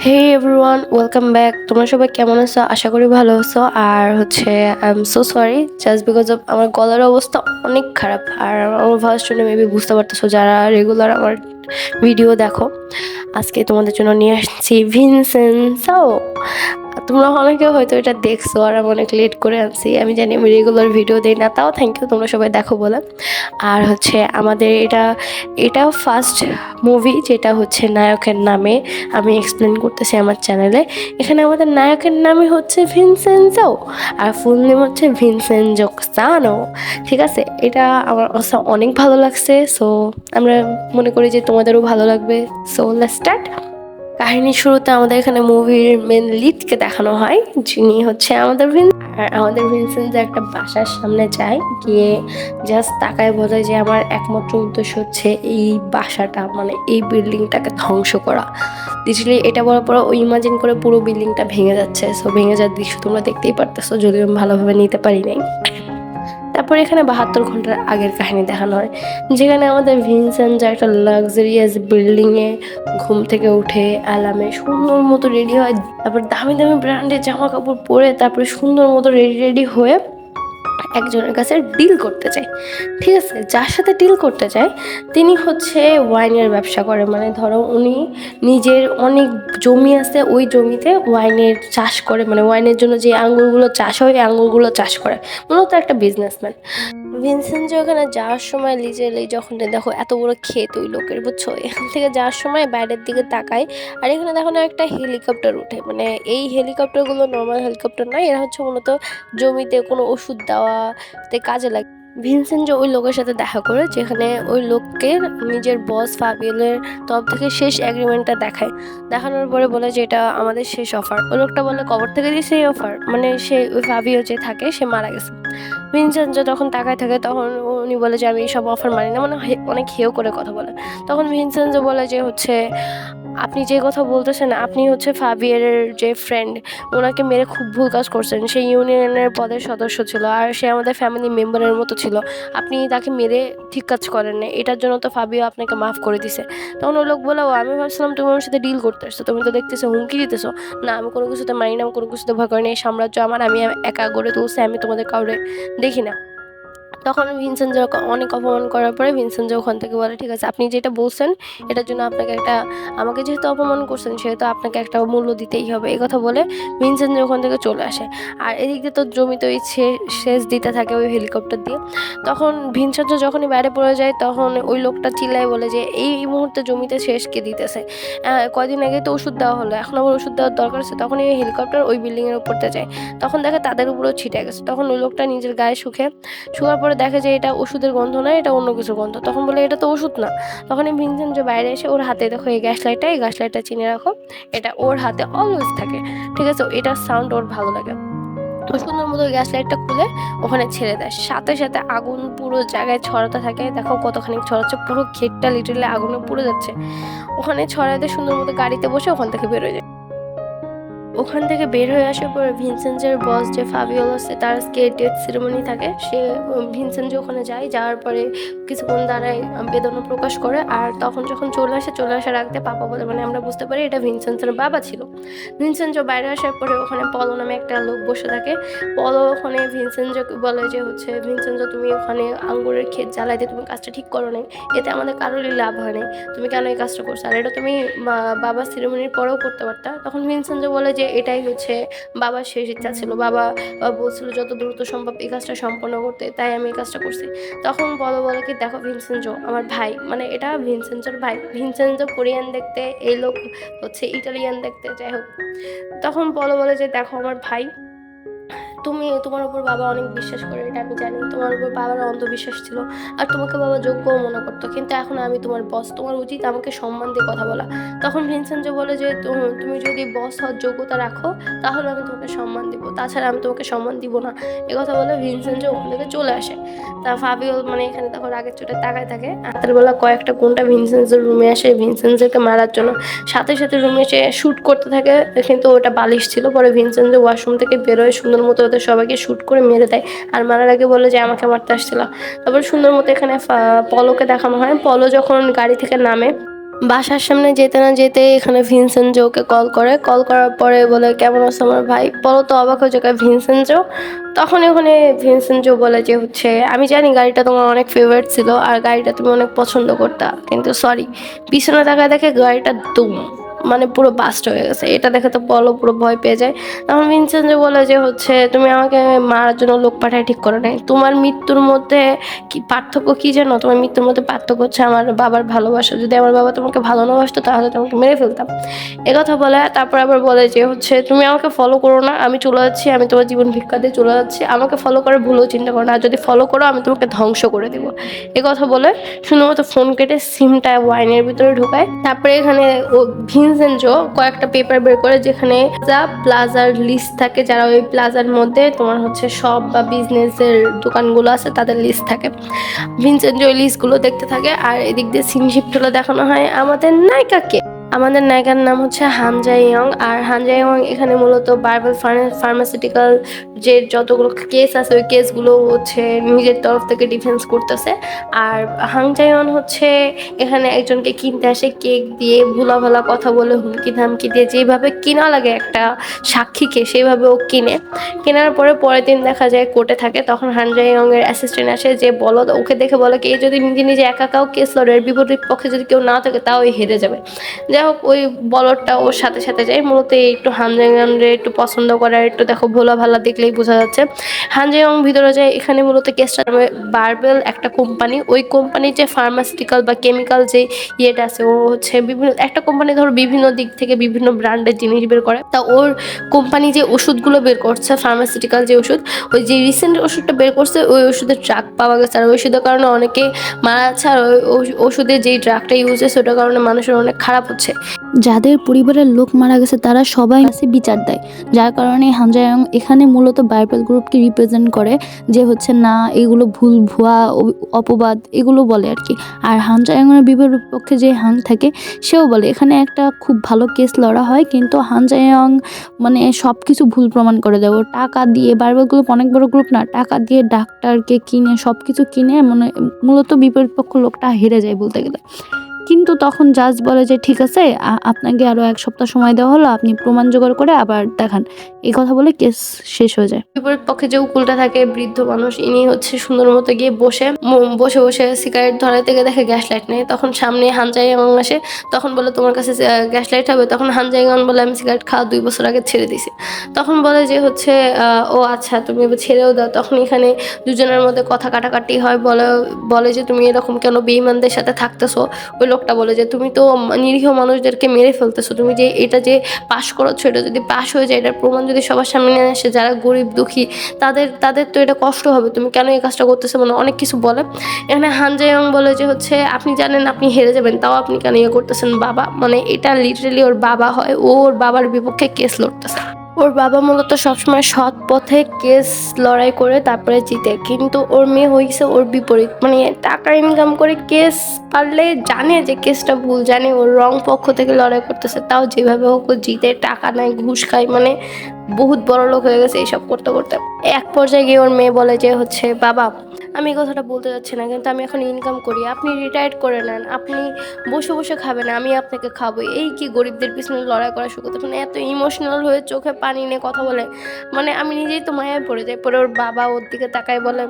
হে everyone, welcome back. তোমরা সবাই কেমন আছো? আশা করি ভালো আছো। আর I am so sorry just because of আমার গলার অবস্থা অনেক খারাপ। আর আমার ভয়েস শুনে মেবি বুঝতে পারতেছো যারা রেগুলার আমার ভিডিও দেখো। আজকে তোমাদের জন্য নিয়ে আসছি ভিনসেন্সো। তোমরা অনেকে হয়তো এটা দেখছো আর আমি অনেক লেট করে আনছি। আমি জানি আমি রেগুলার ভিডিও দিই না, তাও থ্যাংক ইউ তোমরা সবাই দেখো বলে। আর আমাদের এটা ফার্স্ট মুভি যেটা নায়কের নামে আমি এক্সপ্লেন করতেছি আমার চ্যানেলে। এখানে আমাদের নায়কের নামই হচ্ছে ভিনসেন্জো, আর ফুল নেম হচ্ছে ভিনসেনজো কাস্তানো। ঠিক আছে, এটা আমার অনেক ভালো লাগছে। সো আমরা মনে করি যে তোমাদেরও ভালো লাগবে। So let's start. কাহিনীর শুরুতে আমাদের এখানে মুভির মেন লিডকে দেখানো হয়, যিনি আমাদের ভিনসেন্ট একটা বাসার সামনে যায়, গিয়ে জাস্ট তাকায় বলে যে আমার একমাত্র উদ্দেশ্য হচ্ছে এই বাসাটা, মানে এই বিল্ডিংটাকে ধ্বংস করা। লিটারালি এটা বলার পর ওই ইমাজিন করে পুরো বিল্ডিংটা ভেঙে যাচ্ছে। সো ভেঙে যাওয়ার দৃশ্য তোমরা দেখতেই পারতেছো, যদিও আমি ভালোভাবে নিতে পারি নাই। তারপর এখানে 72 ঘন্টার আগের কাহিনী দেখানো হয়, যেখানে আমাদের ভিনসেন্ট যে একটা লাক্সারিয়াস বিল্ডিংয়ে ঘুম থেকে উঠে অ্যালামে সুন্দর মতো রেডি হয়, তারপর দামি দামি ব্র্যান্ডের জামা কাপড় পরে তারপরে সুন্দর মতো রেডি রেডি হয়ে একজনের কাছে ডিল করতে চায়। ঠিক আছে, যার সাথে ডিল করতে চায় তিনি ওয়াইনের ব্যবসা করে। মানে ধরো উনি নিজের অনেক জমি আছে, ওই জমিতে ওয়াইনের চাষ করে, মানে ওয়াইনের জন্য যে আঙ্গুরগুলো চাষ হয় এই আঙ্গুরগুলো চাষ করে। মূলত একটা বিজনেসম্যান। ভিনসেন্ট যে ওখানে যাওয়ার সময় লিজেলি যখন দেখো এত বড় ক্ষেত ওই লোকের, বুঝছো, এখান থেকে যাওয়ার সময় বাইরের দিকে তাকায় আর এখানে দেখো না একটা হেলিকপ্টার উঠে। মানে এই হেলিকপ্টারগুলো নর্মাল হেলিকপ্টার নয়, এরা মূলত জমিতে কোনো ওষুধ দেওয়াতে কাজে লাগে। ভিনসেন্ট যে ওই লোকের সাথে দেখা করে, যেখানে ওই লোককে নিজের বস ফাবিয়েলের তরফ থেকে শেষ এগ্রিমেন্টটা দেখানোর পরে বলে যে এটা আমাদের শেষ অফার। ওই লোকটা বলে কবর থেকে দিয়েছে এই অফার, মানে সে ওই ফাবিও যে থাকে সে মারা গেছে। ভিনসেন্ট যে তখন তাকায় থাকে, তখন উনি বলে যে আমি এইসব অফার মানি না, মানে অনেক হেয় করে কথা বলে। তখন ভিনসেন্ট যে বলে যে আপনি যে কথা বলতেছেন, আপনি ফাবিয়ের যে ফ্রেন্ড, ওনাকে মেরে খুব ভুল কাজ করছেন। সে ইউনিয়নের পদের সদস্য ছিল আর সে আমাদের ফ্যামিলি মেম্বারের মতো ছিল। আপনি তাকে মেরে ঠিক কাজ করেন না, এটার জন্য তো ফাবিও আপনাকে মাফ করে দিছে। তখন ওই লোক বলে, ও আমি ভাবছিলাম তুমি আমার সাথে ডিল করতে আসছো, তুমি তো দেখতেছো হুমকি দিতেছো। না, আমি কোনো কিছুতে মানি না, আমি কোনো কিছুতে ভয় করি না, এই সাম্রাজ্য আমার, আমি একা গড়ে তুলছি, আমি তোমাদের কাউরে দেখি না। তখন ভিনসেন্ট অনেক অপমান করার পরে ভিনসেন্ট ওখান থেকে বলে, ঠিক আছে আপনি যেটা বলছেন এটার জন্য আপনাকে আমাকে যেহেতু অপমান করছেন সেহেতু আপনাকে একটা মূল্য দিতেই হবে। এই কথা বলে ভিনসেন্ট ওখান থেকে চলে আসে। আর এদিক দিয়ে তো জমিতে ওই সেচ দিতে থাকে ওই হেলিকপ্টার দিয়ে। তখন ভিনসেন্ট যখনই বাইরে পড়ে যায় তখন ওই লোকটা চিল্লায় বলে যে এই মুহূর্তে জমিতে সেচ কে দিতেছে, কয়দিন আগে তো ওষুধ দেওয়া হলো, এখন আবার ওষুধ দেওয়ার দরকার আছে। তখন এই হেলিকপ্টার ওই বিল্ডিংয়ের উপরতে যায়, তখন দেখে তাদের উপরেও ছিটে গেছে। তখন ওই লোকটা নিজের গায়ে শুকার পরে দেখে যে এটা ওষুধের গন্ধ নয়, এটা অন্য কিছু গন্ধ। তখন বলে এটা তো ওষুধ না। তখন এই ভিনসেন্ট যে বাইরে এসে ওর হাতে দেখো এই গ্যাস লাইটটা চিনে রাখো, এটা ওর হাতে অলওয়েজ থাকে। ঠিক আছে, এটার সাউন্ড ওর ভালো লাগে। তো সুন্দর মতো গ্যাস লাইটটা খুলে ওখানে ছেড়ে দেয়, সাথে সাথে আগুন পুরো জায়গায় ছড়াতে থাকে। দেখো কতখানি ছড়াচ্ছে, পুরো ক্ষেতটা লিটারালি আগুনে পুড়ে যাচ্ছে। ওখানে ছড়াতে সুন্দর মতো গাড়িতে বসে ওখান থেকে বেরোয় যায়। ওখান থেকে বের হয়ে আসার পর ভিনসেন্টের বস যে ফাবিওল আছে তার আজকে ডেথ সেরেমনি থাকে। ভিনসেন্ট যে ওখানে যায়, যাওয়ার পরে কিছুক্ষণ দাঁড়ায়, বেদনা প্রকাশ করে। আর তখন যখন চলে আসার আগে পাপা বলে, মানে আমরা বুঝতে পারি এটা ভিনসেন্টের বাবা ছিল। ভিনসেন্ট যে বাইরে আসার পরে ওখানে পলো নামে একটা লোক বসে থাকে। পলো ওখানে ভিনসেন্ট বলে যে ভিনসেন্ট, তুমি ওখানে আঙ্গুরের ক্ষেত জ্বালাইতে তুমি কাজটা ঠিক করো নাই, এতে আমাদের কারোরই লাভ হয় নাই, তুমি কেন এই কাজটা করছো, আর এটা তুমি বাবা সেরেমনির পরেও করতে পারতা। তখন ভিনসেন্ট বলে যে এটাই বাবার শেষ ইচ্ছা ছিল, বাবা বলছিল যত দ্রুত সম্ভব এই কাজটা সম্পন্ন করতে, তাই আমি এই কাজটা করছি। তখন বলে কি দেখো ভিনসেন্জো আমার ভাই, মানে এটা ভিনসেন্জোর ভাই। ভিনসেন্জো কোরিয়ান দেখতে, এই লোক ইটালিয়ান দেখতে, যাই হোক। তখন বলে যে দেখো আমার ভাই, তোমার উপর বাবা অনেক বিশ্বাস করে, এটা আমি জানি। তোমার উপর বাবার অন্ধবিশ্বাস ছিল আর তোমাকে বাবা যোগ্যও মনে করতো, কিন্তু এখন আমি তোমার বস, তোমার উচিত আমাকে সম্মান দিয়ে কথা বলা। তখন ভিনসেন্ট বলে যে তুমি যদি বস হওয়ার যোগ্যতা রাখো তাহলে আমি তোমাকে সম্মান দিব, তাছাড়া আমি তোমাকে সম্মান দিব না। কথা বলে ভিনসেন্ট ওখান থেকে চলে আসে। তা ফাবিও মানে এখানে তখন আগের চোটে তাকায় থাকে। রাতের বেলা কয়েকটা গুন্ডা ভিনসেন্টের রুমে আসে ভিনসেন্টকে মারার জন্য, সাথে সাথে রুমে এসে শ্যুট করতে থাকে, কিন্তু ওটা বালিশ ছিল। পরে ভিনসেন্ট ওয়াশরুম থেকে বেরোয়, সুন্দর মতো ওদের সবাইকে শ্যুট করে মেরে দেয়। আর মারার আগে বলে যে আমাকে মারতে আসছিল। তারপর সুন্দর মতো এখানে পলোকে দেখানো হয়। পলো যখন গাড়ি থেকে নামে বাসার সামনে যেতে না যেতে এখানে ভিনসেনজোকে কল করে। কল করার পরে বলে, কেমন আছো আমার ভাই? বলো তো অবাক হয়ে যায়, ভিনসেনজো? তখন ওখানে ভিনসেনজো বলে যে হচ্ছে, আমি জানি গাড়িটা তোমার অনেক ফেভারিট ছিল আর গাড়িটা তুমি অনেক পছন্দ করতা, কিন্তু সরি, পিছনে তাকায় দেখে গাড়িটা দুম, মানে পুরো বাস্ট হয়ে গেছে। এটা দেখে তো পলো পুরো ভয় পেয়ে যায়। তখন ভিনসেনজো বলে যে হচ্ছে, তুমি আমাকে মারার জন্য লোক পাঠায় ঠিক করো নাই। তোমার মৃত্যুর মধ্যে কি পার্থক্য কি জানো? তোমার মৃত্যুর মধ্যে পার্থক্য হচ্ছে আমার বাবার ভালোবাসা। যদি আমার বাবা তোমাকে ভালো না বাসতো তাহলে তোমাকে মেরে ফেলতাম। একথা বলে তারপর আবার বলে যে হচ্ছে, তুমি আমাকে ফলো করো না, আমি চলে যাচ্ছি, আমি তোমার জীবন ভিক্ষা দিয়ে চলে যাচ্ছি, আমাকে ফলো করে ভুলেও চিন্তা করো না, আর যদি ফলো করো আমি তোমাকে ধ্বংস করে দেবো। একথা বলে শুধুমাত্র ফোন কেটে সিমটা ওয়াইনের ভিতরে ঢোকায়। তারপরে এখানে ও ভিনসেনজো কয়েকটা পেপার বের করে, যেখানে যা প্লাজার লিস্ট থাকে, যারা ওই প্লাজার মধ্যে তোমার হচ্ছে শপ বা বিজনেসের দোকানগুলো আছে তাদের লিস্ট থাকে। ভিনসেন্ট ওই লিস্টগুলো দেখতে থাকে, আর এদিক দিয়ে সিন শিফট হলে দেখানো হয় আমাদের নায়িকাকে। আমাদের নায়িকার নাম হচ্ছে হান জাই-ইয়ং। আর হান জাই-ইয়ং এখানে মূলত বার্বেল ফার্মাসিউটিক্যাল যে যতগুলো কেস আছে ওই কেসগুলো হচ্ছে নিজের তরফ থেকে ডিফেন্স করতেছে। আর হাং জাই-ইয়ং হচ্ছে এখানে একজনকে কিনতে আসে, কেক দিয়ে ভোলা ভালা কথা বলে হুমকি ধামকি দিয়ে, যেভাবে কিনা লাগে একটা সাক্ষীকে সেইভাবে ও কিনে। কেনার পরে পরের দিন দেখা যায় কোর্টে থাকে। তখন হান জাই-ইয়ং এর অ্যাসিস্ট্যান্ট আসে, যে বলো, ওকে দেখে বলে কি, এই যদি নিজে নিজে একা কাউ কেস লড়ে, এর বিপরীত পক্ষে যদি কেউ না থাকে তাও হেরে যাবে। যাই হোক, ওই বলরটা ওর সাথে সাথে যায়। মূলত একটু হান জাই-ইয়ংরে একটু পছন্দ করার, একটু দেখো ভোলা ভালা দেখলেই বোঝা যাচ্ছে। হান জাই-ইয়ং ভিতরে যায়। এখানে মূলত কেসটা বারবেল একটা কোম্পানি, ওই কোম্পানির যে ফার্মাসিউটিক্যাল বা কেমিক্যাল যে ইয়েটা আছে, ও হচ্ছে বিভিন্ন একটা কোম্পানি ধরো বিভিন্ন দিক থেকে বিভিন্ন ব্র্যান্ডের জিনিস বের করে। তা ওর কোম্পানি যে ওষুধগুলো বের করছে, ফার্মাসিউটিক্যাল যে ওষুধ, ওই যে রিসেন্ট ওষুধটা বের করছে ওই ওষুধের ড্রাগ পাওয়া গেছে, আর ওই ওষুধের কারণে অনেকে মারা যাচ্ছে। আর ওই ওষুধের যেই ড্রাগটা ইউজ হচ্ছে ওটার কারণে মানুষের অনেক খারাপ হচ্ছে। যাদের পরিবারের লোক মারা গেছে তারা সবাই কাছে বিচার দেয়, যার কারণে হান জায়ং এখানে মূলত বার্বেল গ্রুপকে রিপ্রেজেন্ট করে, যে হচ্ছে না এগুলো ভুল ভুয়া অপবাদ এগুলো বলে আর কি। আর হান জায়ংয়ের বিপক্ষে যে হাং থাকে সেও বলে এখানে একটা খুব ভালো কেস লড়া হয়, কিন্তু হান জায়ং মানে সব কিছু ভুল প্রমাণ করে দেয়। ও টাকা দিয়ে, বার্বেল গ্রুপ অনেক বড় গ্রুপ না, টাকা দিয়ে ডাক্তারকে কিনে সব কিছু কিনে মানে মূলত বিপরীত পক্ষ লোকটা হেরে যায় বলতে গেলে। কিন্তু তখন জাজ বলে যে ঠিক আছে, আপনাকে আরো 1 সপ্তাহ সময় দেওয়া হলো, আপনি প্রমাণ জোগাড় করে আবার দেখান। এই কথা বলে কেস শেষ হয়ে যায়। বিপরীত পক্ষে যে উকিলটা থাকে, বৃদ্ধ মানুষ, ইনি হচ্ছে সুন্দর মতো গিয়ে বসে বসে বসে সিগারেট ধরাতে গিয়ে দেখে গ্যাস লাইট নেই। তখন সামনে হান জাই-ইয়ং আসে, তখন বলে তোমার কাছে গ্যাস লাইট হবে? তখন হান জাই-ইয়ং বলে, আমি সিগারেট খাওয়া 2 বছর আগে ছেড়ে দিছি। তখন বলে যে হচ্ছে, ও আচ্ছা, তুমি এবার ছেড়েও দাও। তখন এখানে দুজনের মধ্যে কথা কাটাকাটি হয়। বলে বলে যে তুমি এরকম কেন বেঈমানদের সাথে থাকতেছো? ওই লোকটা বলে যে তুমি তো নিরীহ মানুষদেরকে মেরে ফেলতেছো, তুমি যে এটা যে পাশ করাচ্ছ, এটা যদি পাশ হয়ে যায়, এটার প্রমাণ যদি সবার সামনে নিয়ে আসে, যারা গরিব দুঃখী তাদের তাদের তো এটা কষ্ট হবে, তুমি কেন এই কাজটা করতেছো? মানে অনেক কিছু বলে। এখানে হান জায়ং বলে যে হচ্ছে, আপনি জানেন আপনি হেরে যাবেন, তাও আপনি কেন ইয়ে করতেছেন? বাবা, মানে এটা লিটারেলি ওর বাবা হয়, ও ওর বাবার বিপক্ষে কেস লড়তেছে। ওর বাবা মূলত সবসময় সৎ পথে কেস লড়াই করে তারপরে জিতে, কিন্তু ওর মেয়ে হয়েছে ওর বিপরীত, মানে টাকা ইনকাম করে কেস পারলে জানে যে কেসটা ভুল, জানে ওর রং পক্ষ থেকে লড়াই করতেছে, তাও যেভাবে হোক ও জিতে, টাকা নেয়, ঘুষ খায়, মানে বহুত বড় লোক হয়ে গেছে এইসব করতে করতে। এক পর্যায়ে গিয়ে ওর মেয়ে বলে যে হচ্ছে, বাবা, আমি এই কথাটা বলতে যাচ্ছি না, কিন্তু আমি এখন ইনকাম করি, আপনি রিটায়ার্ড করে নেন, আপনি বসে বসে খাবেন, আমি আপনাকে খাবো, এই কি গরিবদের পিছনে লড়াই করা শুরু করতে। মানে এত ইমোশনাল হয়ে চোখে পানি নিয়ে কথা বলে, মানে আমি নিজেই তো মায়ায় পড়ে যাই। পরে ওর বাবা ওর দিকে তাকায় বলে,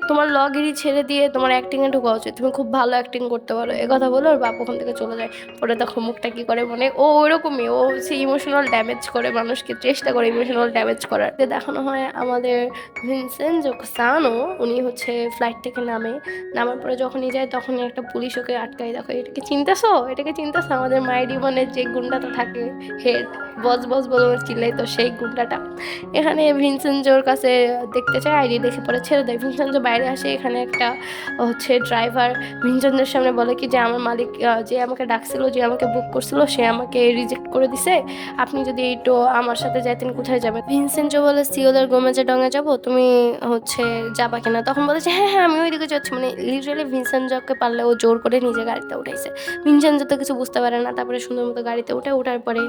তোমার লগিরি ছেড়ে দিয়ে তোমার অ্যাক্টিংয়ে ঢোকা উচিত, তুমি খুব ভালো অ্যাক্টিং করতে পারো। কথা বলে ওর বাপ ওখান থেকে চলে যায়। পরে দেখো মুখটা কি করে, মানে ও ওরকমই, ও হচ্ছে ইমোশনাল ড্যামেজ করে মানুষকে, চেষ্টা করে ইমোশনাল ড্যামেজ করার। দেখানো হয় আমাদের ভিনসেন্ট সানো, উনি হচ্ছে ফ্লাইট থেকে নামার পরে যখনই যায় তখনই একটা পুলিশ ওকে আটকায়। দেখো, এটাকে চিনতেছো? এটাকে চিনতেছো? আমাদের মায়ের জীবনের যে গুন্ডাটা থাকে, হেড বস বস বলে চিল্লাই, তো সেই গুন্ডাটা এখানে ভিনসেন্জোর কাছে দেখতে চায়, আইডি দেখে পরে ছেড়ে দেয়। ভিনসেন্জো বাইরে আসে, এখানে একটা হচ্ছে ড্রাইভার ভিনসেন্জোর সামনে বলে কি, যে আমার মালিক যে আমাকে ডাকছিল, যে আমাকে বুক করছিল, সে আমাকে রিজেক্ট করে দিছে, আপনি যদি একটু আমার সাথে যাইতেন কোথায় যাবেন? ভিনসেন্জো বলে, সিওলের গোমেজে ডঙে যাবো, তুমি হচ্ছে যাবা কিনা? তখন বলে যে হ্যাঁ হ্যাঁ, আমি ওইদিকে যাচ্ছি। মানে লিটারালি ভিনসেন্জোকে পারলে ও জোর করে নিজে গাড়িতে উঠাইছে। ভিনসেন্জো তো কিছু বুঝতে পারে না। তারপরে সুন্দর মতো গাড়িতে ওঠার পরে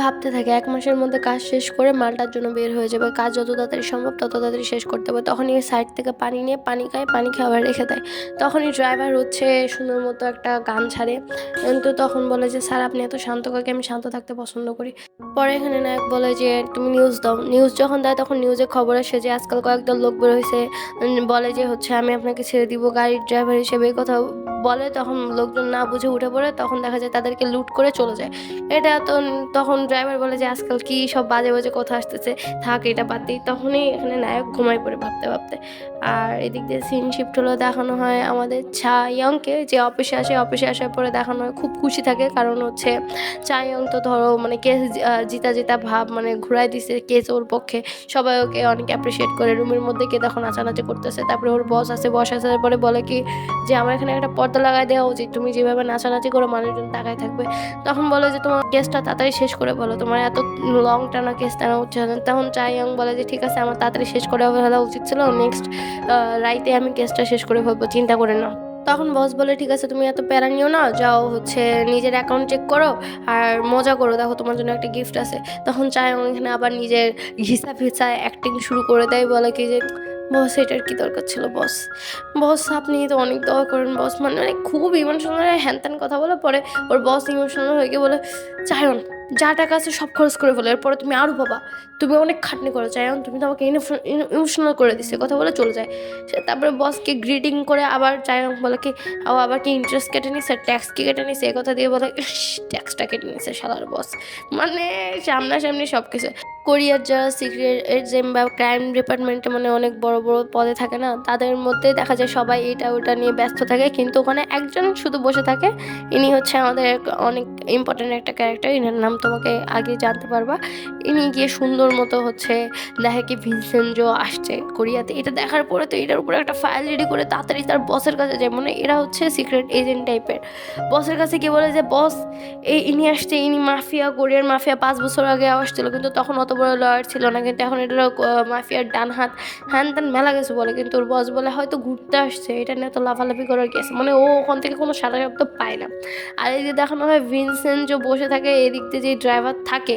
ভাবতে থাকে ১ মাসের মধ্যে কাজ শেষ করে মালটার জন্য বের হয়ে যাবে। কাজ যত তাড়াতাড়ি সম্ভব তত তাড়াতাড়ি শেষ করতে হবে। তখনই সাইড থেকে পানি নিয়ে পানি খায়, পানি খেয়ে আবার রেখে দেয়। তখনই ড্রাইভার হচ্ছে সুন্দর মতো একটা গান ছাড়ে। কিন্তু তখন বলে যে, "স্যার আপনি এত শান্ত কাউকে, আমি শান্ত থাকতে পছন্দ করি।" পরে এখানে নায়ক বলে যে, "তুমি নিউজ দাও।" নিউজ যখন দেয় তখন নিউজে খবর আসে যে আজকাল কয়েকদল লোক বের হইছে। বলে যে হচ্ছে, "আমি আপনাকে ছেড়ে দিব গাড়ির ড্রাইভার হিসেবে।" এই কথা বলে। তখন লোকজন না বুঝে উঠে পড়ে। তখন দেখা যায় তাদেরকে লুট করে চলে যায়। এটা তো তখন ড্রাইভার বলে যে, "আজকাল কি সব বাজে, বাজে কথা আসতেছে। থাক এটা বাদ দেই।" তখনই এখানে নায়ক ঘুমায় পড়ে ভাবতে, ভাবতে। আর এদিক দিয়ে সিন শিফট হলো, দেখানো হয় আমাদের চায়ংকে যে অফিসে আসে। অফিসে আসার পরে দেখানো হয় খুব খুশি থাকে। কারণ হচ্ছে চায়ং তো ধরো মানে কেস জিতা, জিতা ভাব মানে ঘুরায় দিছে কেস ওর পক্ষে। সবাই ওকে অনেক অ্যাপ্রিশিয়েট করে। রুমের মধ্যে গিয়ে তখন নাচানাচি করতেছে। তারপরে ওর বস আছে। বস আসার পরে বলে কি যে, "আমার এখানে একটা পর্দা লাগায় দেওয়া উচিত। তুমি যেভাবে নাচানাচি করো মানুষজন তাকায় থাকবে।" তখন বলে যে, "তোমার কেসটা তাড়াতাড়ি শেষ করে বলো। তোমার এত লং টানা কেস টানা হচ্ছে না।" তখন চায়ং বলে যে, "ঠিক আছে আমার তাড়াতাড়ি শেষ করে ফেলা উচিত ছিল। নেক্সট রাইতে আমি কেসটা শেষ করে ফেলবো। চিন্তা করে নাও।" তখন বস বলে, "ঠিক আছে তুমি এত প্যারা নিও না। যাও হচ্ছে নিজের অ্যাকাউন্ট চেক করো আর মজা করো। দেখো তোমার জন্য একটা গিফট আছে।" তখন চায়ং এখানে আবার নিজের ঘিসা ফিসা অ্যাক্টিং শুরু করে দেয়। বলে কি যে, "বস এটার কি দরকার ছিল বস? বস আপনি তো অনেক দয়া করেন বস।" মানে খুব ইমোশনাল হ্যান-ত্যান কথা বলে। পরে ওর বস ইমোশনাল হয়ে গিয়ে বলে, "চায়ন যা টাকা আছে সব খরচ করে ফেলো। এরপরে তুমি আরও পাবা। তুমি অনেক খাটনি করো চায়ন। তুমি তো আমাকে ইমোশনাল করে দিছো।" কথা বলে চলে যায়। তারপরে বসকে গ্রিটিং করে আবার চায়ন বলে কি, "ও আবার কি ইন্টারেস্ট কেটে নিছে? ট্যাক্স কি কেটে নিছে?" কথা দিয়ে বলে, "ইস! ট্যাক্সটা কেটে নিছে শালার বস।" মানে সামনাসামনি সবকিছু। কোরিয়ার যারা সিক্রেট এজেন্ট বা ক্রাইম ডিপার্টমেন্টে মানে অনেক বড় বড় পদে থাকে না, তাদের মধ্যে দেখা যায় সবাই এটা ওটা নিয়ে ব্যস্ত থাকে, কিন্তু ওখানে একজন শুধু বসে থাকে। ইনি হচ্ছে আমাদের অনেক ইম্পর্টেন্ট একটা ক্যারেক্টার। ইনার নাম তোমাকে আগে জানতে পারবা। ইনি গিয়ে সুন্দর মতো হচ্ছে দেখে কি ভিনসেনজো আসছে কোরিয়াতে। এটা দেখার পরে তো এটার উপরে একটা ফাইল রেডি করে তাড়াতাড়ি তার বসের কাছে যায়। মানে এরা হচ্ছে সিক্রেট এজেন্ট টাইপের। বসের কাছে গিয়ে বলে যে, "বস ইনি আসছে, ইনি মাফিয়া, কোরিয়ার মাফিয়া ৫ বছর আগে আসছিল, কিন্তু তখন অত বড় লয়ার ছিল না, কিন্তু এখন এটা মাফিয়ার ডান হাত, হ্যান ত্যান মেলা কিছু বলে।" কিন্তু ওর বস বলে, "হয়তো ঘুরতে আসছে, এটা নিয়ে তো লাফালাফি করার কি আছে?" মানে ও ওখান থেকে কোনো সারা শব্দ পায় না। আর এই যে দেখানো হয় ভিনসেন্ট যে বসে থাকে, এদিক দিয়ে যে ড্রাইভার থাকে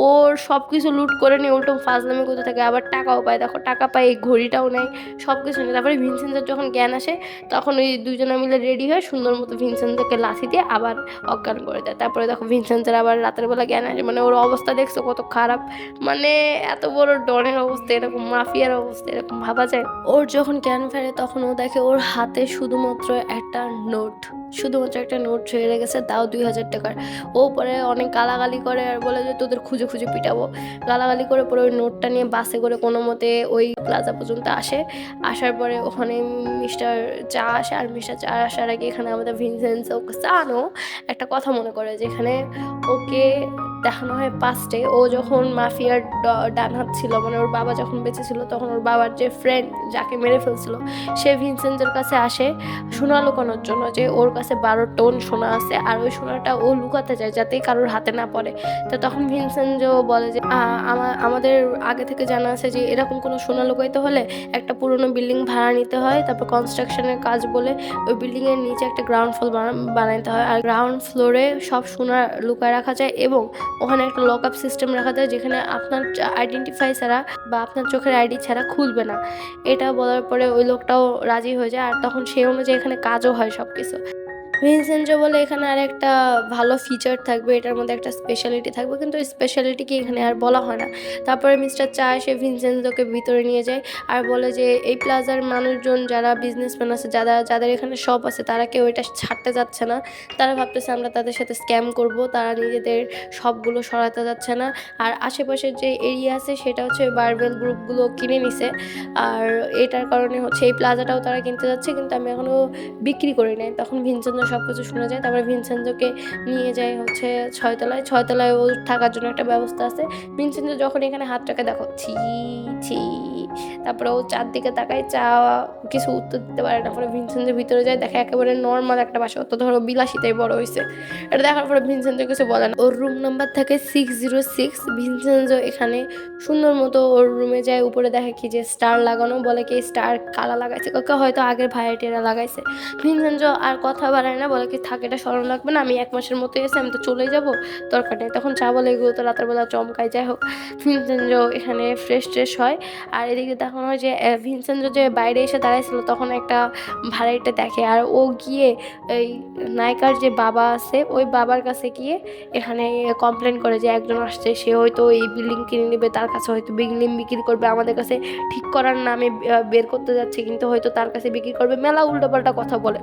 ওর সব কিছু লুট করে নিয়ে উল্টো ফাজলামি করতে থাকে, আবার টাকাও পায়। দেখো টাকা পায়, এই ঘড়িটাও নেয়, সব কিছু নেয়। তারপরে ভিনসেন্টের যখন জ্ঞান আসে তখন ওই দুজনে মিলে রেডি হয়ে সুন্দর মতো ভিনসেন্টকে লাথি দিয়ে আবার অজ্ঞান করে দেয়। তারপরে দেখো ভিনসেন্টের আবার রাতের বেলা জ্ঞান আসে। মানে ওর অবস্থা দেখছো কত খারাপ। মানে এত বড় ডনের অবস্থা এরকম, মাফিয়ার অবস্থা এরকম ভাবা যায়? ওর যখন জ্ঞান ফেরে তখন ও দেখে ওর হাতে শুধুমাত্র একটা নোট, শুধুমাত্র একটা নোট ছেড়ে গেছে, তাও ২,০০০ টাকার। ও পরে অনেক গালাগালি করে আর বলে যে, "তোদের খুঁজে খুঁজে পিটাবো।" গালাগালি করে পরে ওই নোটটা নিয়ে বাসে করে কোনো মতে ওই প্লাজা পর্যন্ত আসে। আসার পরে ওখানে মিস্টার চা আসে, আর মিস্টার চা আসার আগে এখানে আমাদের ভিনসেন্সো সানো একটা কথা মনে করে, যেখানে ওকে দেখানো হয় পাস্টে ও যখন মাফিয়ার ডান হাত ছিল, মানে ওর বাবা যখন বেঁচে ছিল তখন ওর বাবার যে ফ্রেন্ড যাকে মেরে ফেলছিল সে ভিনসেন্টের কাছে আসে সোনা লুকানোর জন্য, যে ওর কাছে ১২ টন সোনা আছে আর ওই সোনাটা ও লুকাতে চায় যাতে কারোর হাতে না পড়ে। তো তখন ভিনসেন্টও বলে যে, আমাদের আগে থেকে জানা আছে যে এরকম কোনো সোনা লুকাইতে হলে একটা পুরনো বিল্ডিং ভাড়া নিতে হয়, তারপর কনস্ট্রাকশনের কাজ বলে ওই বিল্ডিংয়ের নিচে একটা গ্রাউন্ড ফ্লোর বানাইতে হয়, আর গ্রাউন্ড ফ্লোরে সব সোনা লুকায় রাখা যায় এবং ওখানে একটা লক আপ সিস্টেম রাখা যায় যেখানে আপনার আইডেন্টিফাই ছাড়া বা আপনার চোখের আইডি ছাড়া খুলবে না। এটা বলার পরে ওই লোকটাও রাজি হয়ে যায়, আর তখন সেই অনুযায়ী এখানে কাজও হয় সব কিছু। ভিনসেন্জো বলে এখানে আরেকটা ভালো ফিচার থাকবে, এটার মধ্যে একটা স্পেশালিটি থাকবে, কিন্তু ওই স্পেশালিটি কি এখানে আর বলা হয় না। তারপরে মিস্টার চা এসে ভিনসেন্জোকে ভিতরে নিয়ে যায় আর বলে যে এই প্লাজার মানুষজন যারা বিজনেসম্যান আছে, যাদের এখানে শপ আছে, তারা কেউ এটা ছাড়তে যাচ্ছে না। তারা ভাবতেছে আমরা তাদের সাথে স্ক্যাম করব, তারা নিজেদের শপগুলো সরাতে যাচ্ছে না। আর আশেপাশের যে এরিয়া আছে সেটা হচ্ছে বারবেল গ্রুপগুলো কিনে নিছে, আর এটার কারণে হচ্ছে এই প্লাজাটাও তারা কিনতে যাচ্ছে, কিন্তু আমি এখনও বিক্রি করি নাই। তখন ভিনসেন্জো সব কিছু শুনে যায়। তারপরে ভিনসেন্জোকে নিয়ে যায় হচ্ছে ৬ তলায়। ৬ তলায় ওর থাকার জন্য একটা ব্যবস্থা আছে। ভিনসেন্জো যখন এখানে হাত রাখে দেখো ছি ছি, তারপরে ও চারদিকে তাকায়, চা কিছু উত্তর দিতে পারে না। পরে ভিনসেন্জো ভিতরে যায়, দেখে একেবারে নর্মাল একটা বাসা, অত ধরো বিলাসিতাই বড় হয়েছে। এটা দেখার পরে ভিনসেন্জো কিছু বলে না। ওর রুম নাম্বার থাকে 606। ভিনসেন্জো এখানে সুন্দর মতো ওর রুমে যায়, উপরে দেখে কি যে স্টার লাগানো, বলে কি স্টার কালা লাগাইছে, কাকা হয়তো আগের ভাড়াটিয়ারা লাগাইছে। ভিনসেন্জো আর কথা বাড়ায় না, না, বলে কি থাক এটা সরানো লাগবে না, আমি 1 মাসের মতোই আছি, আমি তো চলেই যাবো, দরকার নেই। তখন চা বলে এগুলো তো রাতের বেলা চমকায়। যাই হোক, ভিনসেন্জো এখানে ফ্রেশ হয়। আর এদিকে দেখানো হয় যে ভিনসেন্জো যে বাইরে এসে দাঁড়াইছিল তখন একটা ভাড়াইটা দেখে, আর ও গিয়ে এই নায়িকার যে বাবা আছে ওই বাবার কাছে গিয়ে এখানে কমপ্লেন করে যে একজন আসছে, সে হয়তো এই বিল্ডিং কিনে নেবে, তার কাছে হয়তো বিল্ডিং বিক্রি করবে, আমাদের কাছে ঠিক করার নামে বের করতে যাচ্ছে, কিন্তু হয়তো তার কাছে বিক্রি করবে, মেলা উল্টোপাল্টা কথা বলে।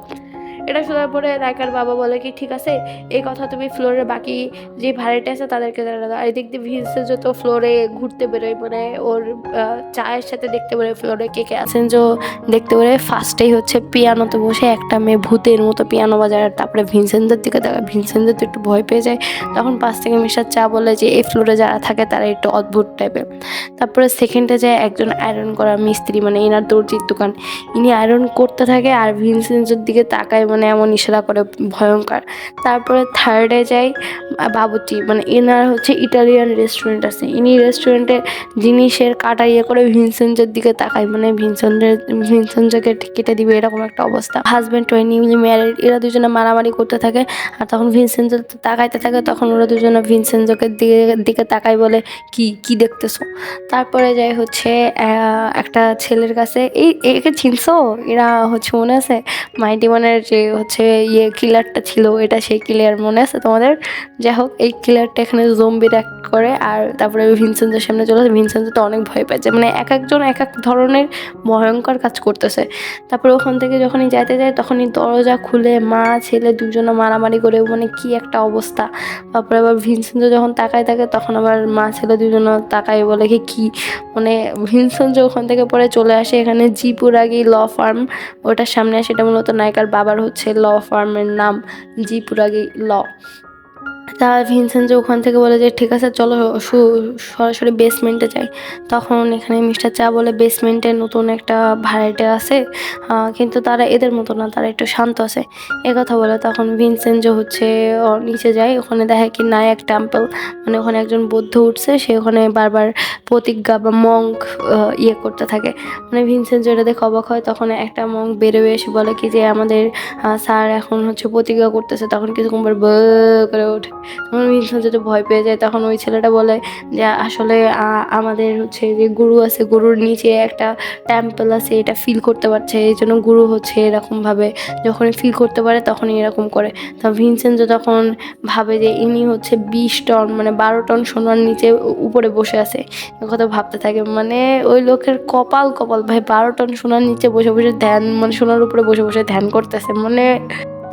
এটা শোনার পরে নায়িকার বাবা বলে কি ঠিক আছে, এই কথা তুমি ফ্লোরের বাকি যে ভাড়াটে আছে তাদেরকে জানাবে। আর এদিক দিয়ে ভিনসেন্ট তো ফ্লোরে ঘুরতে বেরোয়, মানে ওর চায়ের সাথে দেখতে বেরোয় ফ্লোরে কে কে আছেন। যে দেখতে বেরোয় ফার্স্টেই হচ্ছে পিয়ানোতে বসে একটা মেয়ে ভূতের মতো পিয়ানো বাজায়। আর তারপরে ভিনসেন্টের দিকে দেখা, ভিনসেন্ট তো একটু ভয় পেয়ে যায়। তখন পাশ থেকে মিস্টার চা বলে যে এই ফ্লোরে যারা থাকে তারা একটু অদ্ভুত টাইপের। তারপরে সেকেন্ডে যায় একজন আয়রন করা মিস্ত্রি, মানে এনার দর্জির দোকান, ইনি আয়রন করতে থাকে আর ভিনসেন্টের দিকে তাকায়, মানে এমন ইশারা করে ভয়ঙ্কর। তারপরে থার্ডে যাই বাবুর্চি, মানে এনার হচ্ছে ইটালিয়ান রেস্টুরেন্ট আছে, ইনি রেস্টুরেন্টে জিনিসের কাটা ইয়ে করে ভিনসেন্টের দিকে তাকায়, মানে ভিনসেন্টকে কেটে দিবে এরকম একটা অবস্থা। হাজব্যান্ড ওয়াইফ নিউলি ম্যারিড, এরা দুজনে মারামারি করতে থাকে। আর তখন ভিনসেন্ট তাকাইতে থাকে, তখন ওরা দুজনে ভিনসেন্টকে দিকে তাকায়, বলে কি কি দেখতেছো। তারপরে যাই হচ্ছে একটা ছেলের কাছে, একে চিনছো, এরা হচ্ছে মনে আছে মাইটি ওয়ানের যে হচ্ছে কিলারটা ছিল, এটা সেই কিলার মনে আছে তোমাদের? যাই হোক, এই কিলারটা এখানে জম্বির অ্যাক্ট করে। আর তারপরে ভিনসেন্টের সামনে চলে আসে, ভিনসেন্ট তো অনেক ভয় পাচ্ছে, মানে এক একজন এক এক ধরনের ভয়ঙ্কর কাজ করতেছে। তারপরে ওখান থেকে যখনই যাইতে যায় তখনই দরজা খুলে মা ছেলে দুজনে মারামারি করে, মানে কি একটা অবস্থা। তারপরে আবার ভিনসেন্ট যখন তাকায় থাকে তখন আবার মা ছেলে দুজনে তাকায়, বলে কি মানে ভিনসেন্ট ওখান থেকে পরে চলে আসে এখানে জিপুরাগি ল ফার্ম, ওটার সামনে আসে। এটা মূলত নায়িকার বাবার হচ্ছে ল ফার্মের নাম, জিপুরাগি ল। তা ভিনসেন্ট ওখান থেকে বলে যে ঠিক আছে চলো সরাসরি বেসমেন্টে যাই। তখন এখানে মিস্টার চা বলে বেসমেন্টে নতুন একটা ভাড়াটে আছে, কিন্তু তারা এদের মতো না, তারা একটু শান্ত আছে কথা বলে। তখন ভিনসেন্ট হচ্ছে নিচে যায়, ওখানে দেখে কি নায়ক টেম্পল, মানে ওখানে একজন বৌদ্ধ উঠছে, সে ওখানে বারবার প্রতিজ্ঞা বা মঙ্ক করতে থাকে। মানে ভিনসেন্ট এটা দেখে অবাক হয়। তখন একটা মঙ্ক বেরোয় এসে বলে কি যে আমাদের স্যার এখন হচ্ছে প্রতিজ্ঞা করতেছে। তখন কিছুক্ষণ পর করে ওঠে, তখন ভিনসেন্ট যদি ভয় পেয়ে যায়। তখন ওই ছেলেটা বলে যে আসলে আমাদের হচ্ছে যে গুরু আছে, গুরুর নিচে একটা টেম্পল আছে, এটা ফিল করতে পারছে, এই জন্য গুরু হচ্ছে এরকমভাবে যখনই ফিল করতে পারে তখনই এরকম করে। তো ভিনসেন্ট তখন ভাবে যে ইনি হচ্ছে 20 টন মানে 12 টন সোনার নিচে উপরে বসে আছে, কথা ভাবতে থাকে। মানে ওই লোকের কপাল কপাল ভাই, 12 টন সোনার নিচে বসে বসে ধ্যান, মানে সোনার উপরে বসে বসে ধ্যান করতেছে মানে।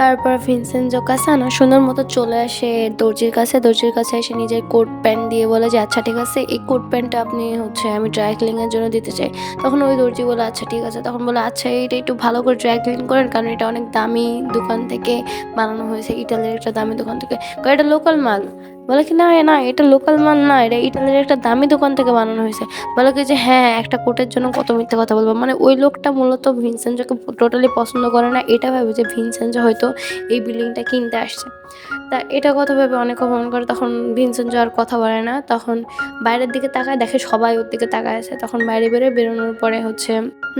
তারপর ভিনসেন্ট কাসানো সুন্দর মতো চলে আসে দর্জির কাছে, দর্জির কাছে এসে নিজের কোট প্যান্ট দিয়ে বলে যে আচ্ছা ঠিক আছে, এই কোট প্যান্টটা আপনি হচ্ছে আমি ড্রাই ক্লিনিংয়ের জন্য দিতে চাই। তখন ওই দর্জি বলে আচ্ছা ঠিক আছে। তখন বলে আচ্ছা এটা একটু ভালো করে ড্রাই ক্লিন করেন, কারণ এটা অনেক দামি দোকান থেকে বানানো হয়েছে, ইটালির একটা দামি দোকান থেকে। এটা লোকাল মাল। বলে কি না না এটা লোকাল মাল না, এটা ইটালির একটা দামি দোকান থেকে বানানো হয়েছে। বলে কি যে হ্যাঁ একটা কোটের জন্য কত মিথ্যে কথা বলবো। মানে ওই লোকটা মূলত ভিনসেন্টকে টোটালি পছন্দ করে না, এটা ভাবে যে ভিনসেন্ট হয়তো এই বিল্ডিংটা কিনতে আসছে। তা এটা কথা ভেবে অনেক অপমান করে। তখন ভিনসেন্ট আর কথা বলে না, তখন বাইরের দিকে তাকায়, দেখে সবাই ওর দিকে তাকায় আছে। তখন বাইরে বেরোনোর পরে হচ্ছে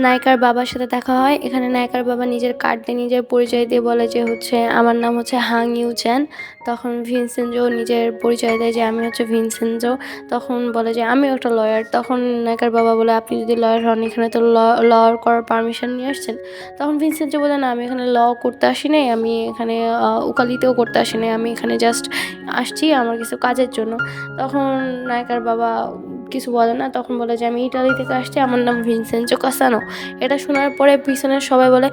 নায়িকার বাবার সাথে দেখা হয়। এখানে নায়িকার বাবা নিজের কার্ড দিয়ে নিজের পরিচয় দিয়ে বলে যে হচ্ছে আমার নাম হচ্ছে হাং ইউ চ্যান। তখন ভিনসেন্টও নিজের পরিচয় দেয় যে আমি হচ্ছে ভিনসেন্টও। তখন বলে যে আমিও একটা লয়ার। তখন নায়িকার বাবা বলে আপনি যদি লয়ার হন এখানে তো ল করার পারমিশন নিয়ে আসছেন। তখন ভিনসেন্ট বলে না আমি এখানে ল করতে আসি নাই, আমি এখানে উকালিতেও করতে আসি নাই, আমি এখানে জাস্ট আসছি আমার কিছু কাজের জন্য। তখন নায়িকার বাবা কিছু বলে না, তখন বলে যে আমি ইটালি থেকে আসছি, আমার নাম ভিনসেন্টো কাসানো। এটা শোনার পরে পিছনের সবাই বলে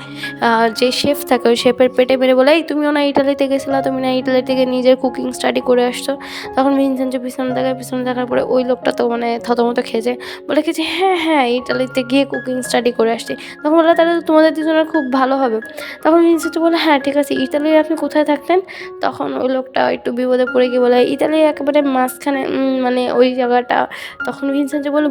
যে শেফ থাকে ওই শেফের পেটে মেরে বলে এই তুমিও না ইটালিতে গেছিলা, তুমি না ইটালি থেকে নিজের কুকিং স্টাডি করে আসছো। তখন ভিনসেন্টো পিছনে দেখার পরে ওই লোকটা তো মানে থতমত খেয়েছে, বলে কি যে হ্যাঁ হ্যাঁ ইটালিতে গিয়ে কুকিং স্টাডি করে আসছি। তখন বলে তাহলে তো তোমাদের দুজনের খুব ভালো হবে। তখন ভিনসেন্টো বলে হ্যাঁ ঠিক আছে, ইটালির আপনি কোথায় থাকতেন? তখন ওই লোকটা একটু বিপদে পড়ে গিয়ে বলে ইতালির একেবারে মাঝখানে, মানে ওই জায়গাটা। তখন ভিনসেন্ট বলে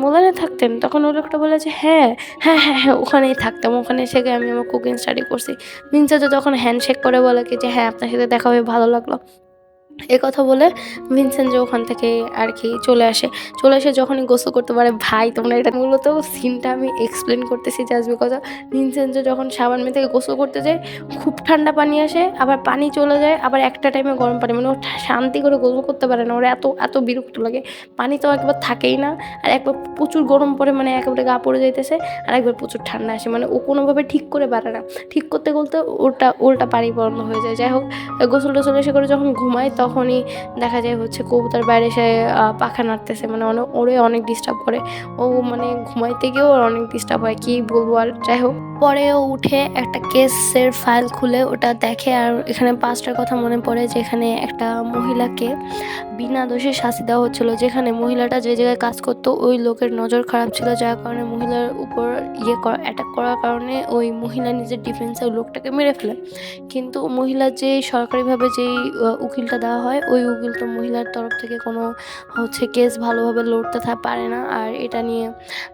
মুলানে থাকতেন? তখন ওই লোকটা বলে যে হ্যাঁ হ্যাঁ হ্যাঁ হ্যাঁ ওখানেই থাকতাম, ওখানে এসে আমি আমার কুকিং স্টাডি করছি। ভিনসেন্ট তখন হ্যান্ডশেক করে বলে কি যে হ্যাঁ আপনার সাথে দেখা হয়ে ভালো লাগলো। এ কথা বলে ভিনসেন্ট ওখান থেকে আর কি চলে এসে যখনই গোসল করতে পারে, ভাই তোমরা এটা মূলত সিনটা আমি এক্সপ্লেন করতেছি জাস্ট বিকজ ভিনসেন্ট যখন সাবান থেকে গোসল করতে যায় খুব ঠান্ডা পানি আসে, আবার পানি চলে যায়, আবার একটা টাইমে গরম পানি, মানে ও শান্তি করে গোসল করতে পারে না, ওর এত এত বিরক্ত লাগে। পানি তো একবার থাকেই না, আর একবার প্রচুর গরম পড়ে, মানে একেবারে গা পড়ে যাইতেছে, আর একবার প্রচুর ঠান্ডা আসে, মানে ও কোনোভাবে ঠিক করে পারে না। ঠিক করতে করতে উল্টা পানি বন্ধ হয়ে যায়। যাই হোক, গোসল টোসল এসে করে যখন ঘুমায় তখনই দেখা যায় হচ্ছে কবুতর বাইরে এসে পাখা নাড়তেছে, মানে ওরে অনেক ডিস্টার্ব করে। ও মানে ঘুমাইতে গিয়েও ওর অনেক ডিস্টার্ব হয়, কি বলবো আর। যাই হোক, পরে ও উঠে একটা কেসের ফাইল খুলে ওটা দেখে, আর এখানে পাঁচটার কথা মনে পড়ে যে এখানে একটা মহিলাকে বিনা দোষে শাস্তি দেওয়া হচ্ছিল, যেখানে মহিলাটা যে জায়গায় কাজ করতো ওই লোকের নজর খারাপ ছিল, যার কারণে মহিলার উপর অ্যাটাক করার কারণে ওই মহিলা নিজের ডিফেন্সে ওই লোকটাকে মেরে ফেলে। কিন্তু মহিলার যে সরকারিভাবে যেই উকিলটা দেওয়া হয়, ওই উকিল তো মহিলার তরফ থেকে কোনো হচ্ছে কেস ভালোভাবে লড়তে পারে না, আর এটা নিয়ে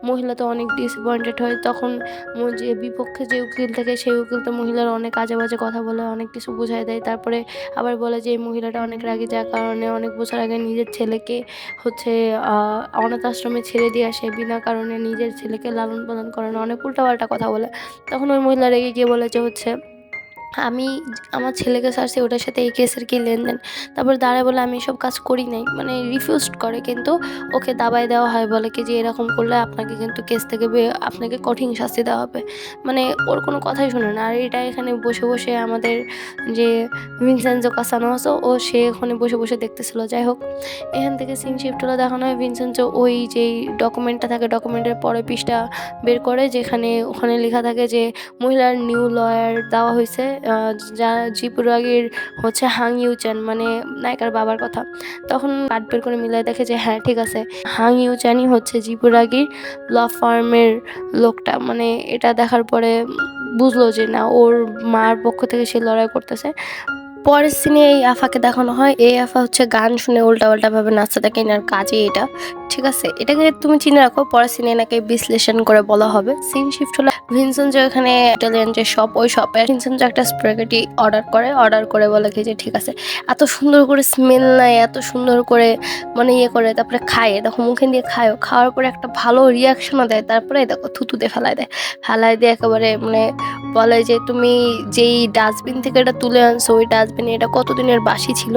মহিলা তো অনেক ডিসঅ্যাপয়েন্টেড হয়। তখন যে বিপক্ষে যে উকিল থাকে সেই উকিল তো মহিলার অনেক আজে বাজে কথা বলে, অনেক কিছু বুঝাই দেয়, তারপরে আবার বলে যে এই মহিলাটা অনেক রাগী, যার কারণে অনেক বছর আগে নিজের ছেলেকে হচ্ছে অনাথ আশ্রমে ছেড়ে দিয়ে আসে, বিনা কারণে নিজের ছেলেকে লালন পালন করে না, অনেক উল্টাপাল্টা কথা বলে। তখন ওই মহিলা রেগে গিয়ে বলে যে হচ্ছে আমি আমার ছেলেকে ছাড়ছি, ওটার সাথে এই কেসের কি লেনদেন। তারপর দাঁড়ায় বলে আমি এসব কাজ করি নাই, মানে রিফিউজড করে, কিন্তু ওকে দাবাই দেওয়া হয়, বলে কি যে এরকম করলে আপনাকে কিন্তু কেস থেকে আপনাকে কঠিন শাস্তি দেওয়া হবে, মানে ওর কোনো কথাই শোনে না। আর এটা এখানে বসে বসে আমাদের যে ভিনসেন্জো কাসানোসো সে ওখানে বসে বসে দেখতেছিল। যাই হোক, এখান থেকে সিন শিফট হলে দেখানো হয় ভিনসেন্জো ওই যেই ডকুমেন্টটা থাকে, ডকুমেন্টের পরে পৃষ্ঠা বের করে, যেখানে ওখানে লেখা থাকে যে মহিলার নিউ লয়ার দেওয়া হয়েছে, যা জিপুরাগির হচ্ছে হাং ইউচ্যান, মানে নায়িকার বাবার কথা। তখন কার্ড বের করে মিলাই দেখে যে হ্যাঁ ঠিক আছে, হাং ইউচ্যানই হচ্ছে জিপুরাগির ল ফার্মের লোকটা। মানে এটা দেখার পরে বুঝলো যে না, ওর মার পক্ষ থেকে সে লড়াই করতেছে। পরের সিনে এই আফাকে দেখানো হয়, এই আফা হচ্ছে গান শুনে উল্টাপাল্টা ভাবে নাচতে থাকে, এনার কাজে এটা, ঠিক আছে, এটাকে তুমি চিনে রাখো, পরের সিনে এনাকে বিশ্লেষণ করে বলা হবে। সিন শিফট হলো ভিনসেন্ট যে এখানে ইটালিয়ান যে শপ, ওই শপে ভিনসেন্ট যে একটা স্প্রেগেটি অর্ডার করে বলে কি যে ঠিক আছে, এত সুন্দর করে স্মেল নাই, এত সুন্দর করে মানে ইয়ে করে, তারপরে খায়, দেখো মুখে দিয়ে খাওয়ার পরে একটা ভালো রিয়াকশনও দেয়, তারপরে দেখো থুতুতে ফেলায় দেয় একেবারে, মানে বলে যে তুমি যেই ডাস্টবিন থেকে এটা তুলে আনছো, ওই ডাস্টবিনে এটা কতদিনের বাসি ছিল,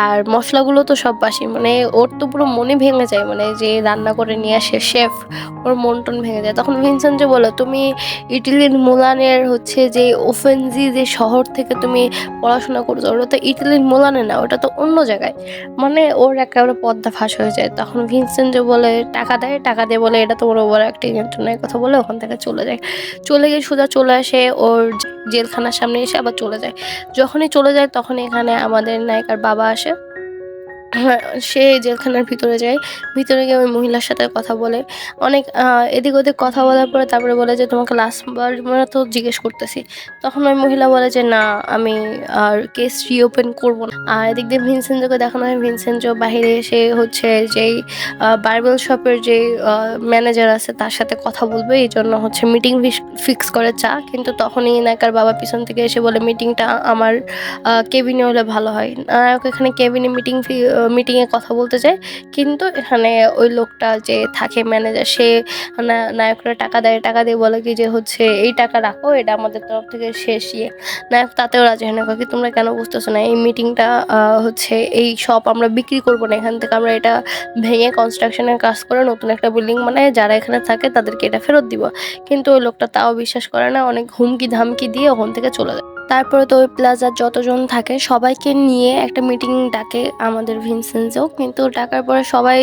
আর মশলাগুলো তো সব বাসি, মানে ওর তো পুরো মনে ভেঙে যায়, মানে যে রান্না করে নিয়ে আসে শেফ, ওর মন টন ভেঙে যায়। তখন ভিনসেন্ট যে বলে তুমি ইটালির মুলানের হচ্ছে যে ওফেন্সি যে শহর থেকে তুমি পড়াশোনা করছো, ওটা তো ইটালির মুলানে না, ওটা তো অন্য জায়গায়, মানে ওর একেবারে পর্দা ফাঁস হয়ে যায়। তখন ভিনসেন্ট যে বলে টাকা দিয়ে বলে এটা তো ওর ওভার অ্যাক্টিং এর জন্য, কথা বলে ওখান থেকে চলে গিয়ে সোজা চলে আসে ওর জেলখানার সামনে, এসে আবার চলে যায়। যখনই চলে যায় তখন এখানে আমাদের নায়িকার বাবা আসে। হ্যাঁ, সে জেলখানার ভিতরে গিয়ে ওই মহিলার সাথে কথা বলে, অনেক এদিক ওদিক কথা বলার পরে তারপরে বলে যে তোমাকে লাস্টবার মানে তো জিজ্ঞেস করতেছি। তখন ওই মহিলা বলে যে না, আমি আর কেস রিওপেন করবো না। আর এদিক দিয়ে ভিনসেন্জোকে দেখানো হয়, ভিনসেন্জো বাহিরে এসে হচ্ছে যেই বার্বেল শপের যে ম্যানেজার আছে তার সাথে কথা বলবে, এই জন্য হচ্ছে মিটিং ফিক্স করে কিন্তু তখনই নায়িকার বাবা পিছন থেকে এসে বলে মিটিংটা আমার কেবিনে হলে ভালো হয়। নায়ক এখানে কেবিনে মিটিংয়ে কথা বলতে চায়, কিন্তু এখানে ওই লোকটা যে থাকে ম্যানেজার, সে নায়করা টাকা দিয়ে বলে কি যে হচ্ছে এই টাকা রাখো, এটা আমাদের তরফ থেকে শেষ ইয়ে। নায়ক তাতেও রাজি হয় না, কি তোমরা কেন বুঝতেছো না, এই মিটিংটা হচ্ছে এই শপ আমরা বিক্রি করবো না, এখান থেকে আমরা এটা ভেঙে কনস্ট্রাকশনের কাজ করে নতুন একটা বিল্ডিং বানায় যারা এখানে থাকে তাদেরকে এটা ফেরত দিব। কিন্তু ওই লোকটা তাও বিশ্বাস করে না, অনেক হুমকি ধামকি দিয়ে ওখান থেকে চলে যায়। তারপরে তো ওই প্লাজার যতজন থাকে সবাইকে নিয়ে একটা মিটিং ডাকে আমাদের ভিনসেন্টও, কিন্তু ডাকার পরে সবাই,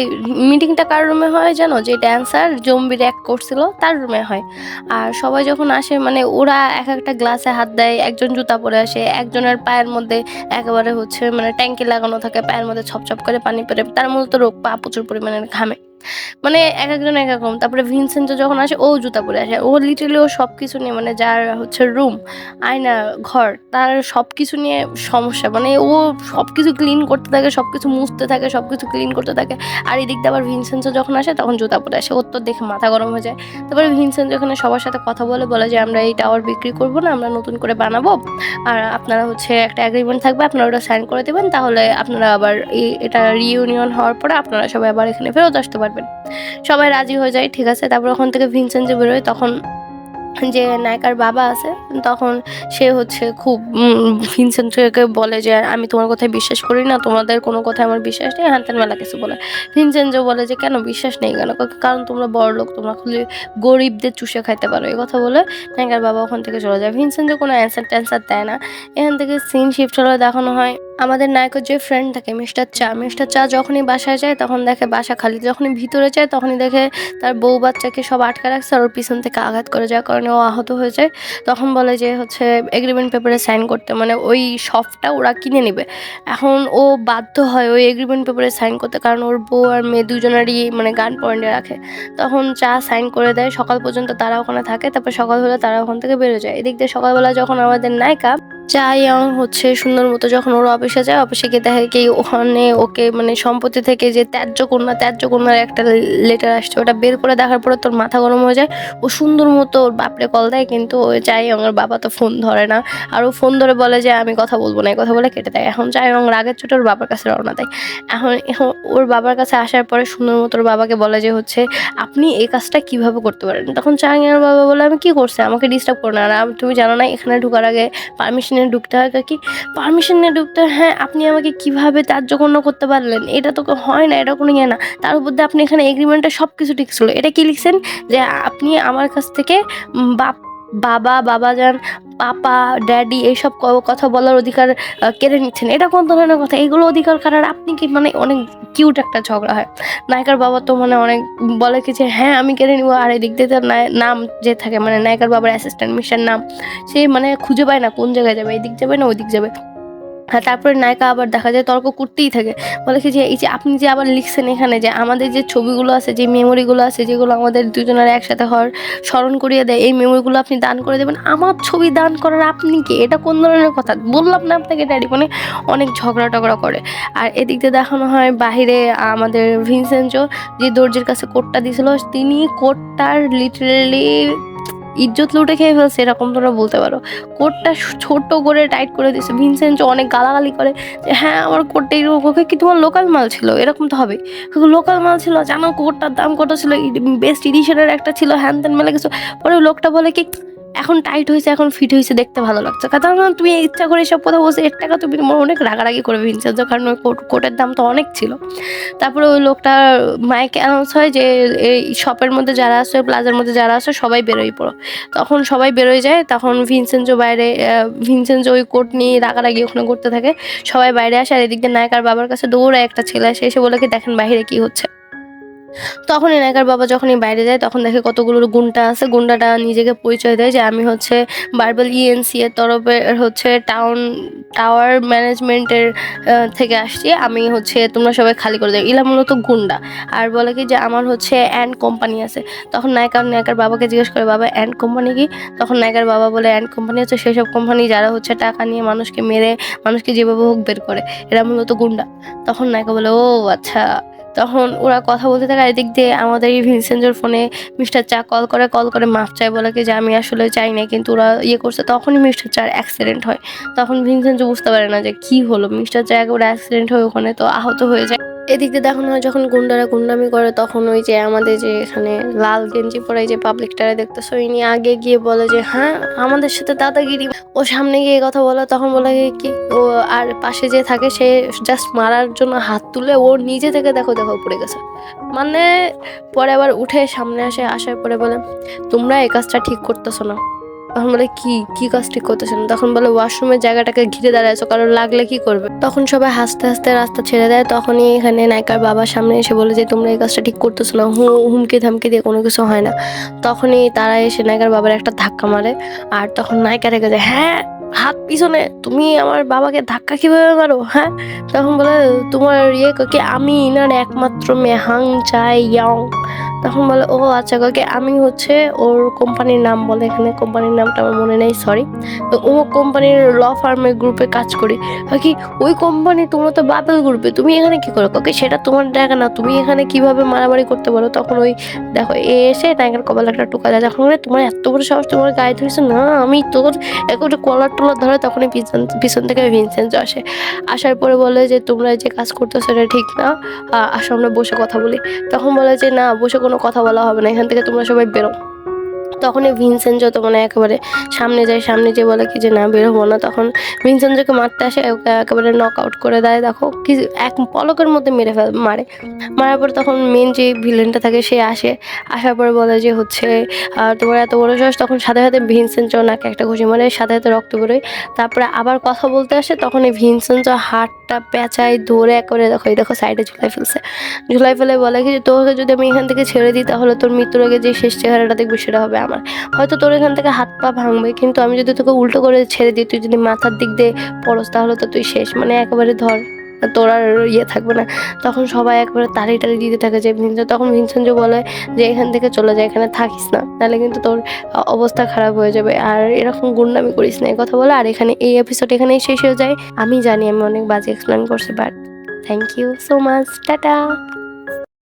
মিটিংটা কার রুমে হয় জানো, যে ড্যান্সার জম্বির এক করছিল তার রুমে হয়। আর সবাই যখন আসে, মানে ওরা এক একটা গ্লাসে হাত দেয়, একজন জুতা পরে আসে, একজনের পায়ের মধ্যে একেবারে হচ্ছে মানে ট্যাঙ্কি লাগানো থাকে, পায়ের মধ্যে ছপছপ করে পানি পড়ে, তার মূলত রোগ পা প্রচুর পরিমাণে ঘামে। মানে একেকজন একেক রকম। তারপরে ভিনসেন্টো যখন আসে ও জুতা পরে আসে। ও লিটারালি ও সবকিছু নিয়ে মানে যার হচ্ছে রুম, আয়না, ঘর তার সবকিছু নিয়ে সমস্যা। মানে ও সবকিছু ক্লিন করতে থাকে, সবকিছু মুছতে থাকে, সবকিছু ক্লিন করতে থাকে। আর এদিক দিয়ে আবার ভিনসেন্টো যখন আসে তখন জুতা পরে আসে। ওর তো দেখে মাথা গরম হয়ে যায়। তারপরে ভিনসেন্টো এখানে সবার সাথে কথা বলে যে আমরা এই টাওয়ার বিক্রি করব না, আমরা নতুন করে বানাবো। আর আপনারা হচ্ছে একটা এগ্রিমেন্ট থাকবে, আপনারা ওটা সাইন করে দেবেন, তাহলে আপনারা আবার এটা রিইউনিয়ন হওয়ার পরে আপনারা সবাই আবার এখানে ফেরত আসতে পারবেন। সবাই রাজি হয়ে যায়, ঠিক আছে। তারপর ওখান থেকে ভিনসেন্ট যে বেরোয় তখন যে নায়িকার বাবা আছে তখন সে হচ্ছে খুব ভিনসেন্টকে বলে যে আমি তোমার কথায় বিশ্বাস করি না, তোমাদের কোনো কথায় আমার বিশ্বাস নেই, হ্যান ত্যান মেলা কিছু বলে। ভিনসেন্ট বলে যে কেন বিশ্বাস নেই কেন, কারণ তোমরা বড় লোক, তোমরা খুলে গরিবদের চুষে খাইতে পারো, এই কথা বলে নায়িকার বাবা ওখান থেকে চলে যায়। ভিনসেন্ট কোনো অ্যান্সার ট্যান্সার দেয় না। এখান থেকে সিন শিফট হলে দেখানো হয় আমাদের নায়কের যে ফ্রেন্ড থাকে মিস্টার চা যখনই বাসায় যায় তখন দেখে বাসা খালি, যখনই ভিতরে যায় তখনই দেখে তার বউ বাচ্চাকে সব আটকে রাখছে আর ওর পিছন থেকে আঘাত করে, যার কারণে ও আহত হয়ে যায়। তখন বলে যে হচ্ছে এগ্রিমেন্ট পেপারে সাইন করতে, মানে ওই শপটা ওরা কিনে নেবে। এখন ও বাধ্য হয় ওই এগ্রিমেন্ট পেপারে সাইন করতে, কারণ ওর বউ আর মেয়ে দুজনেরই মানে গান পয়েন্টে রাখে। তখন চা সাইন করে দেয়, সকাল পর্যন্ত তারা ওখানে থাকে, তারপর সকাল হলে তারা ওখান থেকে বেরো যায়। এদিক দিয়ে সকালবেলা যখন আমাদের নায়িকা চাইয়ং হচ্ছে সুন্দর মতো যখন ওর অফিসে যায়, অফিসে গিয়ে দেখে কি ওখানে ওকে মানে সম্পত্তি থেকে যে ত্যায্য কন্যার একটা লেটার আসছে, ওটা বের করে দেখার পরে তোর মাথা গরম হয়ে যায়। ও সুন্দর মতো ওর বাপরে কল দেয়, কিন্তু ওই চাইয়ং এর বাবা তো ফোন ধরে না। আর ও ফোন ধরে বলে যে আমি কথা বলবো না, এই কথা বলে কেটে দেয়। এখন চাইয়ং রাগের চোটে ওর বাবার কাছে রওনা দেয়। এখন ওর বাবার কাছে আসার পরে সুন্দর মতো ওর বাবাকে বলে যে হচ্ছে আপনি এই কাজটা কিভাবে করতে পারেন। তখন চাইয়ং এর বাবা বলে আমি কি করছি, আমাকে ডিস্টার্ব করো না, আর তুমি জানো না এখানে ঢোকার আগে পারমিশন নিয়ে ঢুকতে হয়। কি পারমিশন নিয়ে ঢুকতে হয়? হ্যাঁ, আপনি আমাকে কিভাবে ত্যায্যগণ্য করতে পারলেন, এটা তো হয় না, এটা কোনো ইয়ে না। তার উপর দিয়ে আপনি এখানে এগ্রিমেন্টে সব কিছু ঠিক ছিল, এটা কি লিখছেন যে আপনি আমার কাছ থেকে বাবাজান, পাপা, ড্যাডি এইসব কথা বলার অধিকার কেড়ে নিচ্ছেন, এটা কোন ধরনের কথা, এগুলো অধিকার কারার আপনি কি, মানে অনেক কিউট একটা ঝগড়া হয়। নায়িকার বাবা তো মানে অনেক বলে কি যে হ্যাঁ আমি কেড়ে নিবো, আর এদিক দিয়ে তার নাম যে থাকে মানে নায়িকার বাবার অ্যাসিস্ট্যান্ট মিস্টার নাম, সে মানে খুঁজে পায় না কোন জায়গায় যাবে, এদিক যাবে না ওদিক যাবে। হ্যাঁ, তারপরে নায়িকা আবার দেখা যায় তর্ক করতেই থাকে, বলে কি যে এই যে আপনি যে আবার লিখছেন এখানে যে আমাদের যে ছবিগুলো আছে, যে মেমোরিগুলো আছে, যেগুলো আমাদের দুজনের একসাথে হওয়ার স্মরণ করিয়ে দেয়, এই মেমোরিগুলো আপনি দান করে দেবেন, আমার ছবি দান করার আপনি কি, এটা কোন ধরনের কথা, বললাম না আপনাকে ড্যাডি, মানে অনেক ঝগড়া টগড়া করে। আর এদিক দিয়ে দেখানো হয় বাহিরে আমাদের ভিনসেন্টো যে দর্জির কাছে কোটটা দিয়েছিল, তিনি কোটটার লিটারেলি ইজ্জত লুটে খেয়ে ফেলছে, এরকম তোমরা বলতে পারো। কোটটা ছোট করে টাইট করে দিচ্ছে। ভিনসেন্ট অনেক গালাগালি করে যে হ্যাঁ আমার কোটটা এরকম, কি তোমার লোকাল মাল ছিল, এরকম তো হবে, লোকাল মাল ছিল, জানো কোটটার দাম কত ছিল, বেস্ট এডিশনের একটা ছিল, হ্যান ত্যান মেলে কিছু। পরে লোকটা বলে কি এখন টাইট হয়েছে, এখন ফিট হয়েছে, দেখতে ভালো লাগছে, কারণ তুমি ইচ্ছা করে এসব কথা বলছো, এর টাকা তুমি অনেক রাগারাগি করে ভিনসেন্ট, কারণ ওই কোটের দাম তো অনেক ছিল। তারপরে ওই লোকটা মাইকে অ্যানাউন্স হয় যে এই শপের মধ্যে যারা আছে, প্লাজার মধ্যে যারা আছে সবাই বেরোয় পড়ো। তখন সবাই বেরোয় যায়, তখন ভিনসেন্টো বাইরে, ভিনসেন্টো ওই কোট নিয়ে রাগারাগি ওখানে করতে থাকে। সবাই বাইরে আসে, আর এদিক দিয়ে নায়িকার বাবার কাছে দৌড়ায় একটা ছেলে আসে, এসে বলে কি দেখেন বাইরে কি হচ্ছে। তখন এনাকার বাবা যখনই বাইরে যায় তখন দেখে কতগুলো গুন্ডা আছে, গুন্ডাটা নিজেকে পরিচয় দেয় যে আমি হচ্ছে বারবেল ইএনসি এর তরফে হচ্ছে টাওয়ার ম্যানেজমেন্টের থেকে আসছি, আমি হচ্ছে তোমরা সবাই খালি করে দেয়, ইলা মূলত গুন্ডা। আর বলে কি যে আমার হচ্ছে অ্যান্ড কোম্পানি আছে। তখন নায়িকার বাবাকে জিজ্ঞেস করে বাবা অ্যান্ড কোম্পানি কি। তখন নায়িকার বাবা বলে অ্যান্ড কোম্পানি হচ্ছে সেসব কোম্পানি যারা হচ্ছে টাকা নিয়ে মানুষকে মেরে মানুষকে যেভাবে হোক বের করে, এরা মূলত গুন্ডা। তখন নায়িকা বলে ও আচ্ছা। তখন ওরা কথা বলতে থাকে, আর এদিক দিয়ে আমাদের এই ভিনসেন্টোর ফোনে মিস্টার চা কল করে মাফ চায়, বলে কি যে আমি আসলে চাই না, কিন্তু ওরা ইয়ে করছে। তখনই মিস্টার চার অ্যাক্সিডেন্ট হয়। তখন ভিনসেন্টো বুঝতে পারে না যে কি হলো, মিস্টার চা একেবারে অ্যাক্সিডেন্ট হয়ে ওখানে তো আহত হয়ে যায়। এদিক দিয়ে দেখানো হয় যখন গুন্ডারা গুন্ডামি করে, তখন ওই যে আমাদের যে এখানে লাল গেঞ্জি পরে যে পাবলিকটারে দেখতেছো, ইনি আগে গিয়ে বলে যে হ্যাঁ আমাদের সাথে দাদাগিরি, ও সামনে গিয়ে কথা বলে, তখন বলে কি ও, আর পাশে যে থাকে সে জাস্ট মারার জন্য হাত তুলে ও নিজে থেকে দেখো পড়ে গেছে। মানে পরে আবার উঠে সামনে আসার পরে বলে তোমরা এই কাজটা ঠিক করতেছো না। তখন বলে কি কি কাজ ঠিক করতেছেন, তখন বলে ওয়াশরুমের জায়গাটাকে ঘিরে দাঁড়াইছো, কারণ লাগলে কি করবে। তখন সবাই হাসতে হাসতে রাস্তা ছেড়ে দেয়। তখনই এখানে নায়িকার বাবার সামনে এসে বলে যে তোমরা এই কাজটা ঠিক করতেছো না, হুমকি ধামকি দিয়ে কোনো কিছু হয় না। তখনই তারা এসে নায়িকার বাবার একটা ধাক্কা মারে, আর তখন নায়িকা রেগে যায়, হ্যাঁ হাত পিছনে, তুমি আমার বাবাকে ধাক্কা কিভাবে মারো, হ্যাঁ? তখন বলে, তোমার কি আমি ইনার একমাত্র মেয়ে হাং চাই ইয়ং। তখন বলে, ও আচ্ছা কাকে, আমি হচ্ছে ওর কোম্পানির নাম বলে, এখানে কোম্পানির নামটা আমার মনে নেই, সরি। তো ও কোম্পানির ল ফার্মের গ্রুপে কাজ করি। কি ওই কোম্পানি, তোমরা তো বাবেল গ্রুপে, তুমি এখানে কি করো? ওকে সেটা তোমার জায়গা না, তুমি এখানে কিভাবে মারামারি করতে পারো? তখন ওই দেখো এসে নায়িকার কপালে একটা টোকা দেয়, তখন বলে, তোমার এত বড় সাহস, তোমার গায়ে ধরেছে না, আমি তোর একটা কলার টলার ধরে। তখনই পিছন পিছন থেকে ভিনসেন্ট আসে। আসার পরে বলে যে তোমরা যে কাজ করতেছো এটা ঠিক না, আসো আমরা বসে কথা বলি। তখন বলে যে না, বসে কোনো কথা বলা হবে না, এখান থেকে তোমরা সবাই বেরো। তখনই ভিনসেন্ট মানে একেবারে সামনে যায়, সামনে যেয়ে বলে কি যে না, বের হবো না। তখন ভিনসেন্টকে মারতে আসে, ওকে একেবারে নক আউট করে দেয়। দেখো কি এক পলকের মধ্যে মারে। মারার পর তখন মেন যে ভিলেনটা থাকে সে আসে। আসার পরে বলে যে হচ্ছে তোমার এত বড় সাহস। তখন সাথে সাথে ভিনসেন্ট নাকে একটা ঘুষি মারে, সাথে সাথে রক্ত বেরোয়। তারপরে আবার কথা বলতে আসে, তখন এই ভিনসেন্ট হাতটা পেঁচায় ধরে করে দেখো, এই দেখো সাইডে ঝুলাই ফেলছে। ঝুলাই ফেলে বলে কি যে তোকে যদি আমি এখান থেকে ছেড়ে দিই তাহলে তোর মৃত্যুর আগে যে শেষ চেহারাটা দেখবি সেটা হবে আমার। হয়তো তোর এখান থেকে হাত পা ভাঙবে, কিন্তু আমি যদি তোকে উল্টো করে ছেড়ে দিই, তুই যদি মাথার দিক দিয়ে পড়স তাহলে তো তুই শেষ, মানে একেবারে ধর, তোর আর ইয়ে থাকবে না। তখন সবাই একবারে তালি টালি দিতে থাকে যে ভিনসেন্ট। তখন ভিনসেন্ট বলে যে এখান থেকে চলে যায়, এখানে থাকিস না, তাহলে কিন্তু তোর অবস্থা খারাপ হয়ে যাবে, আর এরকম গুন্ডামি করিস না, এই কথা বলে। আর এখানে এই এপিসোড এখানেই শেষ হয়ে যায়। আমি জানি আমি অনেক বাজে এক্সপ্লেন করছি, but thank you so much, tata.